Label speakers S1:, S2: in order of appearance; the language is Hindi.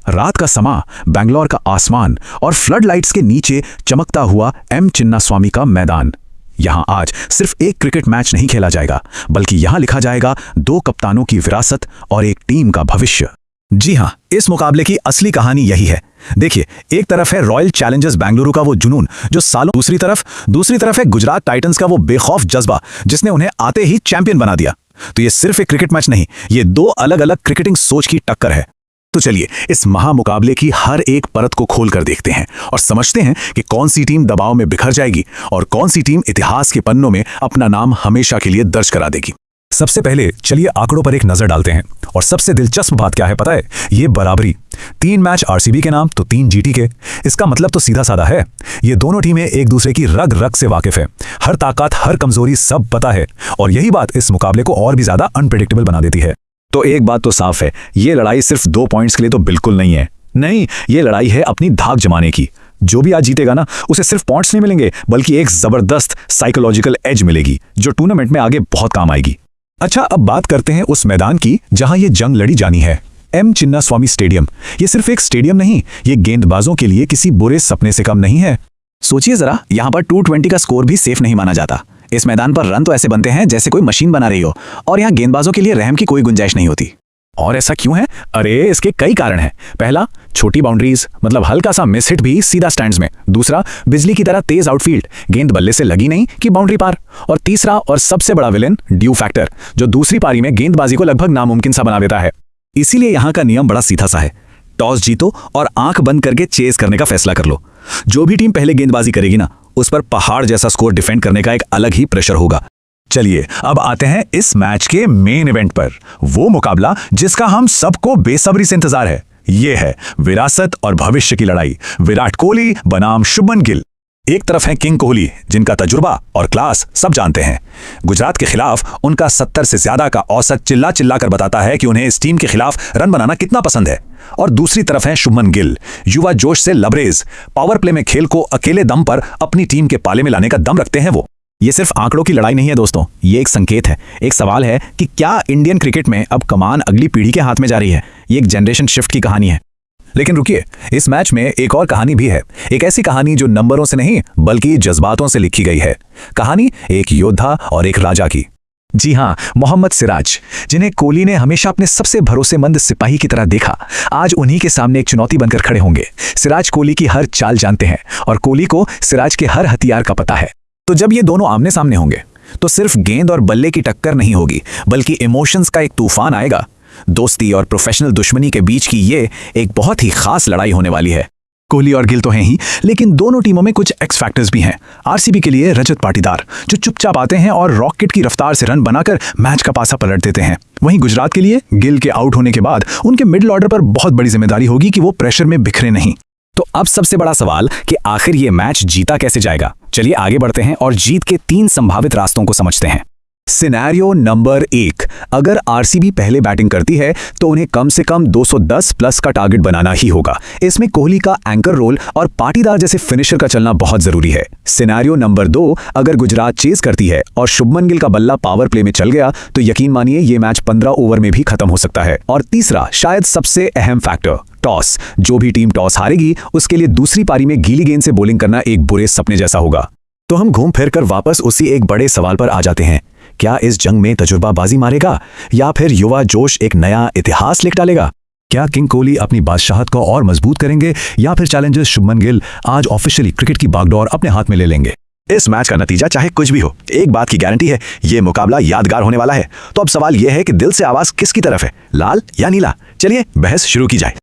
S1: रात का समा, बेंगलोर का आसमान और फ्लड लाइट्स के नीचे चमकता हुआ एम चिन्नास्वामी का मैदान। यहां आज सिर्फ एक क्रिकेट मैच नहीं खेला जाएगा, बल्कि यहां लिखा जाएगा दो कप्तानों की विरासत और एक टीम का भविष्य।
S2: जी हां, इस मुकाबले की असली कहानी यही है। देखिए, एक तरफ है रॉयल चैलेंजर्स बेंगलुरु का वो जुनून जो सालों, दूसरी तरफ है गुजरात टाइटंस का वो बेखौफ जज्बा जिसने उन्हें आते ही चैंपियन बना दिया। तो ये सिर्फ एक क्रिकेट मैच नहीं, ये दो अलग अलग क्रिकेटिंग सोच की टक्कर है। तो चलिए इस महामुकाबले की हर एक परत को खोल कर देखते हैं और समझते हैं कि कौन सी टीम दबाव में बिखर जाएगी और कौन सी टीम इतिहास के पन्नों में अपना नाम हमेशा के लिए दर्ज करा देगी। सबसे पहले चलिए आंकड़ों पर एक नजर डालते हैं और सबसे दिलचस्प बात क्या है पता है? ये बराबरी। 3 मैच आरसीबी के नाम तो 3 जीटी के। इसका मतलब तो सीधा साधा है, ये दोनों टीमें एक दूसरे की रग रग से वाकिफ है, हर ताकत हर कमजोरी सब पता है और यही बात इस मुकाबले को और भी ज्यादा अनप्रेडिक्टेबल बना देती है। तो एक बात तो साफ है, ये लड़ाई सिर्फ 2 पॉइंट्स के लिए तो बिल्कुल नहीं है। नहीं, ये लड़ाई है अपनी धाक जमाने की। जो भी आज जीतेगा ना, उसे सिर्फ पॉइंट्स नहीं मिलेंगे बल्कि एक जबरदस्त साइकोलॉजिकल एज मिलेगी जो टूर्नामेंट में आगे बहुत काम आएगी। अच्छा, अब बात करते हैं उस मैदान की जहां ये जंग लड़ी जानी है, एम चिन्नास्वामी स्टेडियम। ये सिर्फ एक स्टेडियम नहीं, ये गेंदबाजों के लिए किसी बुरे सपने से कम नहीं है।
S3: सोचिए जरा, यहाँ पर 220 का स्कोर भी सेफ नहीं माना जाता। इस मैदान पर रन तो ऐसे बनते हैं जैसे कोई मशीन बना रही हो और यहाँ गेंदबाजों के लिए रहम की कोई गुंजाइश नहीं होती।
S2: और ऐसा क्यों है? अरे इसके कई कारण हैं। पहला, छोटी बाउंड्रीज, मतलब हल्का सा मिस हिट भी सीधा स्टैंड्स में। दूसरा, बिजली की तरह तेज आउटफील्ड, गेंद बल्ले से लगी नहीं कि बाउंड्री पार। और तीसरा और सबसे बड़ा विलेन, ड्यू फैक्टर, जो दूसरी पारी में गेंदबाजी को लगभग नामुमकिन सा बना देता है। इसीलिए यहाँ का नियम बड़ा सीधा सा है, टॉस जीतो और आंख बंद करके चेज करने का फैसला कर लो। जो भी टीम पहले गेंदबाजी करेगी ना, उस पर पहाड़ जैसा स्कोर डिफेंड करने का एक अलग ही प्रेशर होगा। चलिए अब आते हैं इस मैच के मेन इवेंट पर, वो मुकाबला जिसका हम सबको बेसब्री से इंतजार है। ये है विरासत और भविष्य की लड़ाई। विराट कोहली बनाम शुभमन गिल। एक तरफ है किंग कोहली, जिनका तजुर्बा और क्लास सब जानते हैं। गुजरात के खिलाफ उनका 70 से ज्यादा का औसत चिल्ला चिल्ला कर बताता है कि उन्हें इस टीम के खिलाफ रन बनाना कितना पसंद है। और दूसरी तरफ है शुभमन गिल, युवा जोश से लबरेज, पावर प्ले में खेल को अकेले दम पर अपनी टीम के पाले में लाने का दम रखते हैं वो। ये सिर्फ आंकड़ों की लड़ाई नहीं है दोस्तों, ये एक संकेत है। एक सवाल है कि क्या इंडियन क्रिकेट में अब कमान अगली पीढ़ी के हाथ में जा रही है? ये एक जनरेशन शिफ्ट की कहानी है। लेकिन रुकिए, इस मैच में एक और कहानी भी है। एक ऐसी कहानी जो नंबरों से नहीं बल्कि जज्बातों से लिखी गई है। कहानी एक योद्धा और एक राजा की। जी हां, मोहम्मद सिराज, जिन्हें कोहली ने हमेशा अपने सबसे भरोसेमंद सिपाही की तरह देखा, आज उन्हीं के सामने एक चुनौती बनकर खड़े होंगे। सिराज कोहली की हर चाल जानते हैं और कोहली को सिराज के हर हथियार का पता है। तो जब ये दोनों आमने सामने होंगे तो सिर्फ गेंद और बल्ले की टक्कर नहीं होगी, बल्कि इमोशंस का एक तूफान आएगा। दोस्ती और प्रोफेशनल दुश्मनी के बीच की ये एक बहुत ही खास लड़ाई होने वाली है। कोहली और गिल तो हैं ही, लेकिन दोनों टीमों में कुछ एक्स फैक्टर्स भी हैं। आरसीबी के लिए रजत पाटीदार, जो चुपचाप आते हैं और रॉकेट की रफ्तार से रन बनाकर मैच का पासा पलट देते हैं। वहीं गुजरात के लिए गिल के आउट होने के बाद उनके मिडिल ऑर्डर पर बहुत बड़ी जिम्मेदारी होगी कि वो प्रेशर में बिखरे नहीं। तो अब सबसे बड़ा सवाल कि आखिर ये मैच जीता कैसे जाएगा। चलिए आगे बढ़ते हैं और जीत के 3 संभावित रास्तों को समझते हैं। सिनेरियो नंबर 1, अगर आरसीबी पहले बैटिंग करती है तो उन्हें कम से कम 210 प्लस का टारगेट बनाना ही होगा। इसमें कोहली का एंकर रोल और पाटीदार जैसे फिनिशर का चलना बहुत जरूरी है। सिनेरियो नंबर 2, अगर गुजरात चेज करती है और शुभमन गिल का बल्ला पावर प्ले में चल गया तो यकीन मानिए ये मैच 15 ओवर में भी खत्म हो सकता है। और तीसरा, शायद सबसे अहम फैक्टर, टॉस। जो भी टीम टॉस हारेगी उसके लिए दूसरी पारी में गीली गेंद से बॉलिंग करना एक बुरे सपने जैसा होगा। तो हम घूम फिर कर वापस उसी एक बड़े सवाल पर आ जाते हैं, क्या इस जंग में तजुर्बा बाजी मारेगा या फिर युवा जोश एक नया इतिहास लिख डालेगा? क्या किंग कोहली अपनी बादशाहत को और मजबूत करेंगे या फिर चैलेंजर शुभमन गिल आज ऑफिशियली क्रिकेट की बागडोर अपने हाथ में ले लेंगे? इस मैच का नतीजा चाहे कुछ भी हो, एक बात की गारंटी है, ये मुकाबला यादगार होने वाला है। तो अब सवाल यह है कि दिल से आवाज किसकी तरफ है, लाल या नीला? चलिए बहस शुरू की जाए।